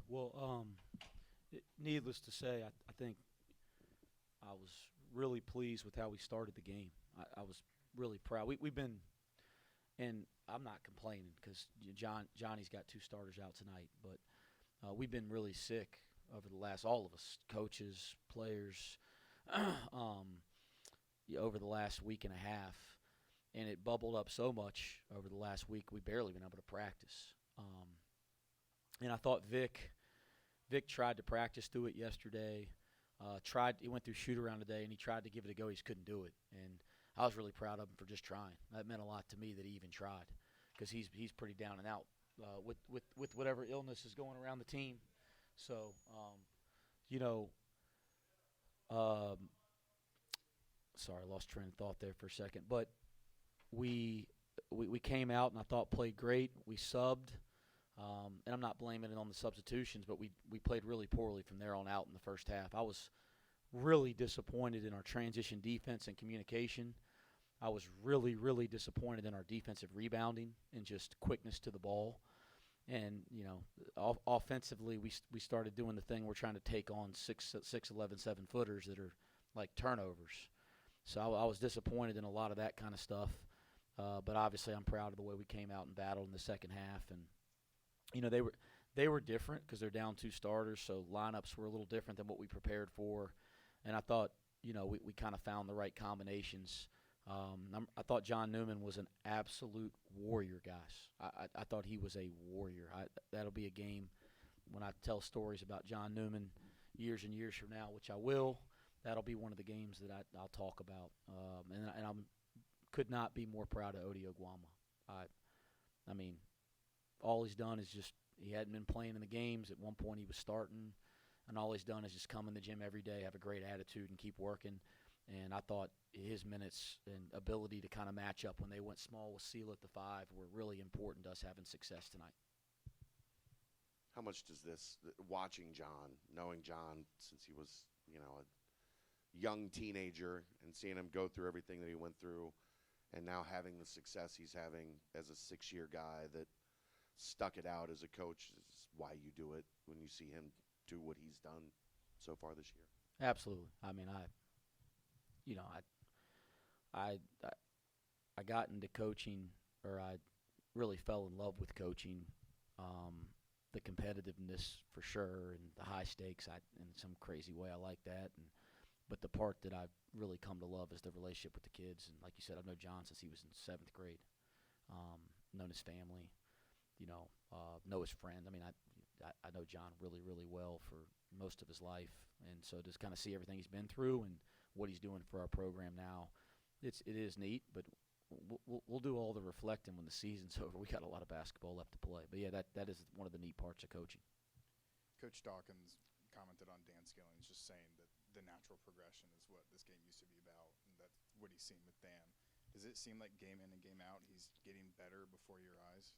Well, needless to say, I think I was really pleased with how we started the game. I was really proud. We've been, and I'm not complaining because Johnny's got two starters out tonight, but we've been really sick over the last, all of us, coaches, players, over the last week and a half, and it bubbled up so much over the last week we barely been able to practice. And I thought Vic tried to practice through it yesterday. He went through shoot around today and he tried to give it a go. He just couldn't do it, and I was really proud of him for just trying. That meant a lot to me that he even tried, because he's pretty down and out with whatever illness is going around the team. So you know, um, sorry, I lost train of thought there for a second. But we we came out and I thought played great. We subbed, and I'm not blaming it on the substitutions, but we played really poorly from there on out in the first half. I was really disappointed in our transition defense and communication. I was really, really disappointed in our defensive rebounding and just quickness to the ball. And offensively, we started doing the thing we're trying to take on 6'11" 7-footers that are like turnovers. So I was disappointed in a lot of that kind of stuff. But obviously, I'm proud of the way we came out and battled in the second half. And they were different because they're down two starters, so lineups were a little different than what we prepared for. And I thought we kind of found the right combinations. I thought John Newman was an absolute warrior, guys. I thought he was a warrior. That'll be a game when I tell stories about John Newman years and years from now, which I will. That'll be one of the games that I'll talk about. And I could not be more proud of Odi Oguama. I mean, all he's done is just he hadn't been playing in the games. At one point he was starting, and all he's done is just come in the gym every day, have a great attitude, and keep working. And I thought his minutes and ability to kind of match up when they went small with Seal at the 5 were really important to us having success tonight. How much does this, watching John, knowing John since he was, a young teenager and seeing him go through everything that he went through and now having the success he's having as a 6-year guy that stuck it out as a coach is why you do it when you see him do what he's done so far this year? Absolutely. I mean, you know, I I got into coaching, or I really fell in love with coaching. The competitiveness for sure, and the high stakes. In some crazy way, I like that. But the part that I've really come to love is the relationship with the kids. And like you said, I've known John since he was in 7th grade. Known his family, know his friends. I mean, I know John really, really well for most of his life, and so just kind of see everything he's been through and what he's doing for our program now, it is neat. But we'll do all the reflecting when the season's over. We got a lot of basketball left to play. But yeah, that is one of the neat parts of coaching. Coach Dawkins commented on Dan Skillings, just saying that the natural progression is what this game used to be about, and that's what he's seen with Dan. Does it seem like game in and game out he's getting better before your eyes?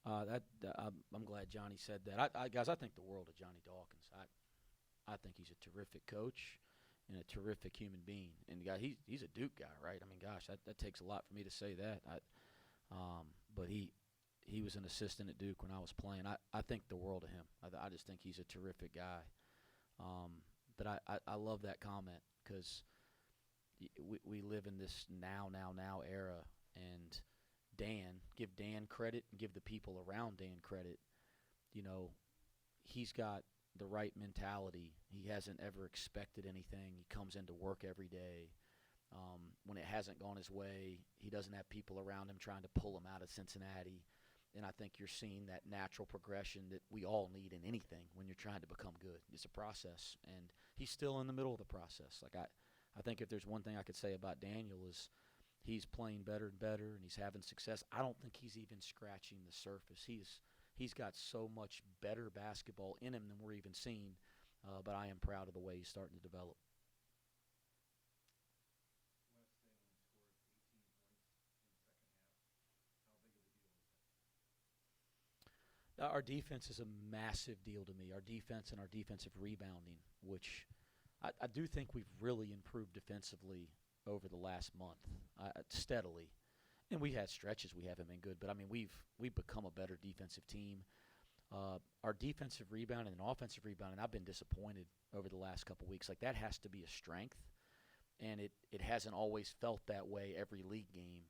I'm glad Johnny said that. Guys, I think the world of Johnny Dawkins. I think he's a terrific coach and a terrific human being. And guy, he's a Duke guy, right? I mean, gosh, that takes a lot for me to say that. But he was an assistant at Duke when I was playing. I think the world of him. I just think he's a terrific guy. But I love that comment because we live in this now era, and give Dan credit and give the people around Dan credit. He's got the right mentality. He hasn't ever expected anything. He comes into work every day. When it hasn't gone his way, he doesn't have people around him trying to pull him out of Cincinnati. And I think you're seeing that natural progression that we all need in anything when you're trying to become good. It's a process, and he's still in the middle of the process. Like I think if there's one thing I could say about Daniel is he's playing better and better, and he's having success. I don't think he's even scratching the surface. He's got so much better basketball in him than we're even seeing, but I am proud of the way he's starting to develop. Our defense is a massive deal to me. Our defense and our defensive rebounding, which I do think we've really improved defensively over the last month, steadily. And we had stretches we haven't been good, but I mean we've become a better defensive team. Our defensive rebounding and offensive rebounding, I've been disappointed over the last couple weeks. Like, that has to be a strength, and it hasn't always felt that way every league game.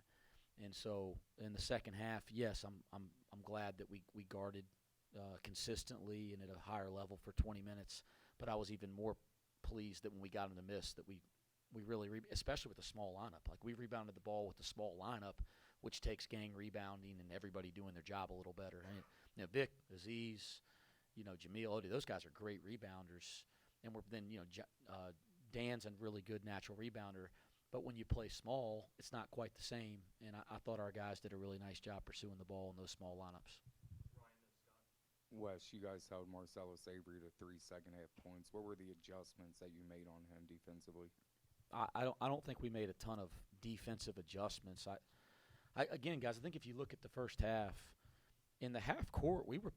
And so in the second half, yes, I'm glad that we guarded consistently and at a higher level for 20 minutes. But I was even more pleased that when we got in the miss that we really, especially with the small lineup, like we rebounded the ball with the small lineup, which takes gang rebounding and everybody doing their job a little better. And, Vic, Aziz, Jamil, Odie, those guys are great rebounders. And Dan's a really good natural rebounder. But when you play small, it's not quite the same. And I thought our guys did a really nice job pursuing the ball in those small lineups. Wes, you guys held Marcellus Avery to 3 second-half points. What were the adjustments that you made on him defensively? I don't think we made a ton of defensive adjustments. Again, guys, I think if you look at the first half, in the half court, we were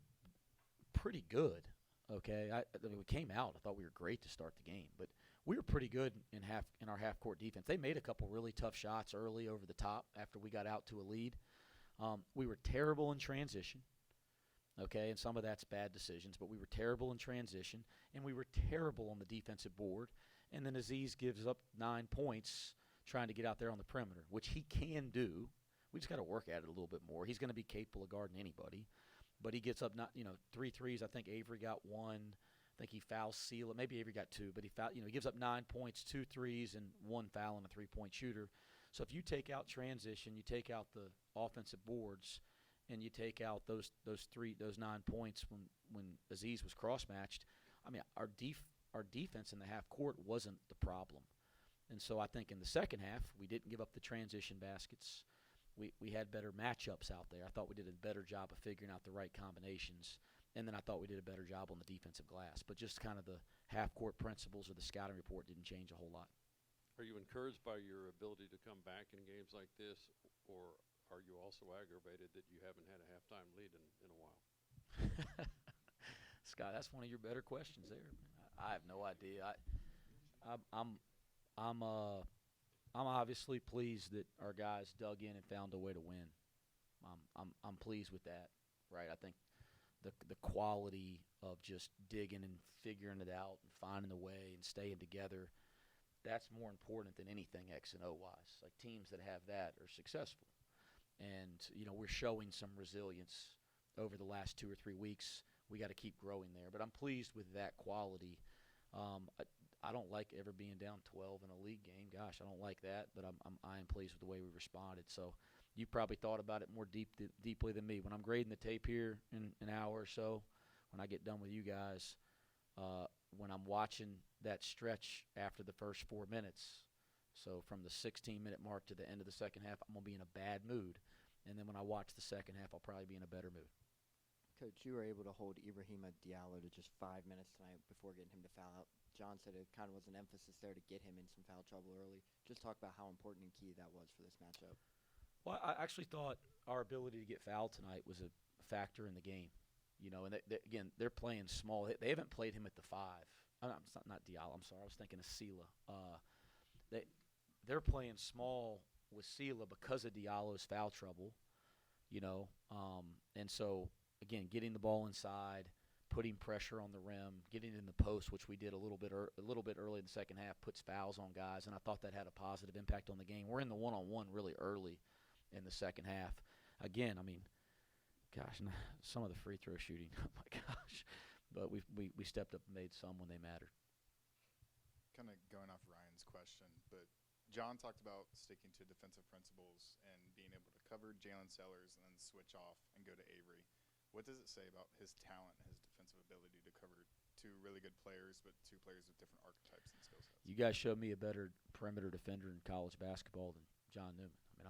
pretty good. Okay, we came out. I thought we were great to start the game, but we were pretty good in our half court defense. They made a couple really tough shots early over the top after we got out to a lead. We were terrible in transition. Okay, and some of that's bad decisions, but we were terrible in transition, and we were terrible on the defensive board. And then Aziz gives up 9 points trying to get out there on the perimeter, which he can do. We just got to work at it a little bit more. He's going to be capable of guarding anybody, but he gets up 3 threes. I think Avery got 1. I think he fouls Sela. Maybe Avery got 2, but he gives up 9 points, 2 threes, and 1 foul and a 3-point shooter. So if you take out transition, you take out the offensive boards, and you take out those 9 points when Aziz was cross-matched, I mean, our defense in the half court wasn't the problem. And so I think in the second half, we didn't give up the transition baskets. We had better matchups out there. I thought we did a better job of figuring out the right combinations. And then I thought we did a better job on the defensive glass. But just kind of the half-court principles or the scouting report didn't change a whole lot. Are you encouraged by your ability to come back in games like this, or are you also aggravated that you haven't had a halftime lead in a while? Scott, that's one of your better questions there. I have no idea. I'm obviously pleased that our guys dug in and found a way to win. I'm pleased with that, right? I think the quality of just digging and figuring it out and finding a way and staying together, that's more important than anything X and O wise. Like, teams that have that are successful. And, we're showing some resilience over the last 2 or 3 weeks. We got to keep growing there. But I'm pleased with that quality. I don't like ever being down 12 in a league game. Gosh, I don't like that. But I am pleased with the way we responded. So you probably thought about it more deeply than me. When I'm grading the tape here in an hour or so, when I get done with you guys, when I'm watching that stretch after the first 4 minutes, so from the 16-minute mark to the end of the second half, I'm going to be in a bad mood. And then when I watch the second half, I'll probably be in a better mood. Coach, you were able to hold Ibrahim Diallo to just 5 minutes tonight before getting him to foul out. John said it kind of was an emphasis there to get him in some foul trouble early. Just talk about how important and key that was for this matchup. Well, I actually thought our ability to get fouled tonight was a factor in the game. And again, they're playing small. They haven't played him at the 5. Not Diallo. I'm sorry. I was thinking of Sela. They're playing small with Sela because of Diallo's foul trouble, and so, again, getting the ball inside, putting pressure on the rim, getting in the post, which we did a little bit early in the second half, puts fouls on guys, and I thought that had a positive impact on the game. We're in the one-on-one really early in the second half. Again, I mean, gosh, some of the free throw shooting, oh my gosh, but we stepped up and made some when they mattered. Kind of going off Ryan's question, but John talked about sticking to defensive principles and being able to cover Jalen Sellers and then switch off and go to Avery. What does it say about his talent, his defensive ability to cover 2 really good players, but 2 players with different archetypes and skill sets? You guys showed me a better perimeter defender in college basketball than John Newman. I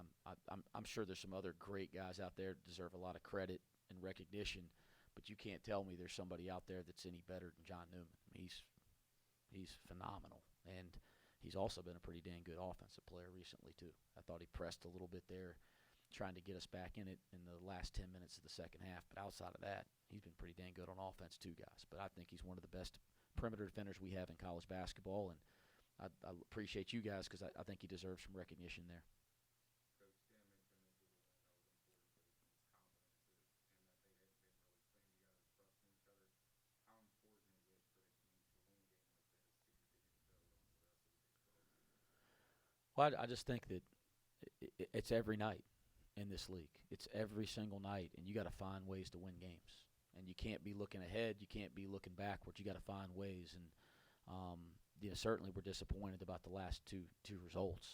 mean, I'm sure there's some other great guys out there that deserve a lot of credit and recognition, but you can't tell me there's somebody out there that's any better than John Newman. I mean, he's phenomenal, and he's also been a pretty dang good offensive player recently too. I thought he pressed a little bit there, trying to get us back in it in the last 10 minutes of the second half. But outside of that, he's been pretty dang good on offense too, guys. But I think he's one of the best perimeter defenders we have in college basketball, and I appreciate you guys because I think he deserves some recognition there. Well, I just think that it's every night in this league. It's every single night, and you got to find ways to win games. And you can't be looking ahead. You can't be looking backwards. You got to find ways. And certainly we're disappointed about the last two results.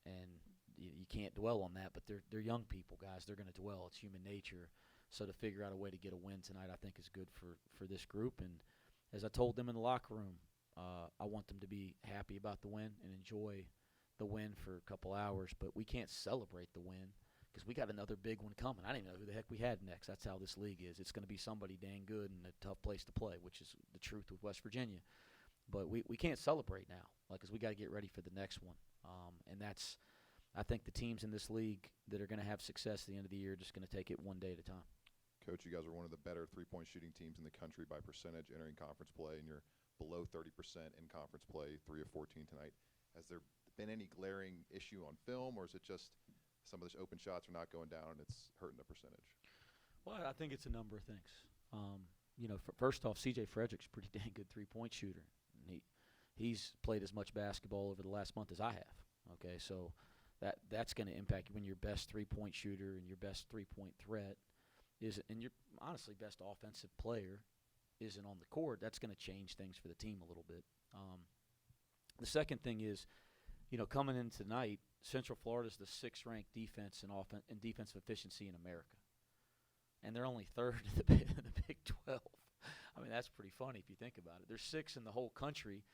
And you can't dwell on that. But they're young people, guys. They're going to dwell. It's human nature. So to figure out a way to get a win tonight, I think is good for this group. And as I told them in the locker room, I want them to be happy about the win and enjoy the win for a couple hours. But we can't celebrate the win because we got another big one coming. I didn't even know who the heck we had next. That's how this league is. It's going to be somebody dang good and a tough place to play, which is the truth with West Virginia. But we can't celebrate now, because we got to get ready for the next one. And that's, I think the teams in this league that are going to have success at the end of the year are just going to take it one day at a time. Coach, you guys are one of the better three-point shooting teams in the country by percentage entering conference play, and you're below 30% in conference play, 3 of 14 tonight. Has there been any glaring issue on film, or is it just some of those open shots are not going down and it's hurting the percentage? Well, I think it's a number of things. First off, C.J. Frederick's a pretty dang good three-point shooter. And he's played as much basketball over the last month as I have. Okay, so that's going to impact you when your best three-point shooter and your best three-point threat and your honestly best offensive player isn't on the court. That's going to change things for the team a little bit. The second thing is, coming in tonight, Central Florida is the 6th-ranked defense in defensive efficiency in America, and they're only 3rd in the Big 12. I mean, that's pretty funny if you think about it. They're 6th in the whole country,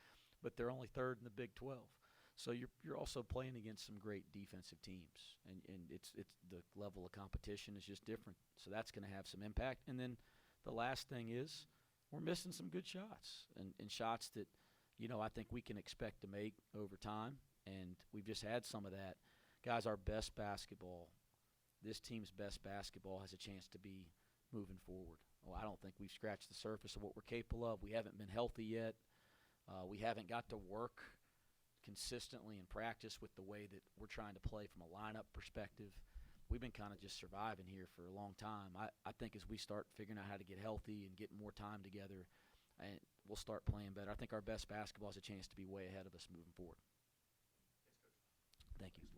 but they're only 3rd in the Big 12. So you're also playing against some great defensive teams, and it's the level of competition is just different. So that's going to have some impact. And then the last thing is we're missing some good shots and shots that I think we can expect to make over time. And we've just had some of that. Guys, our best basketball, this team's best basketball has a chance to be moving forward. Well, I don't think we've scratched the surface of what we're capable of. We haven't been healthy yet. We haven't got to work consistently in practice with the way that we're trying to play from a lineup perspective. We've been kind of just surviving here for a long time. I think as we start figuring out how to get healthy and get more time together, and we'll start playing better. I think our best basketball has a chance to be way ahead of us moving forward. Thank you.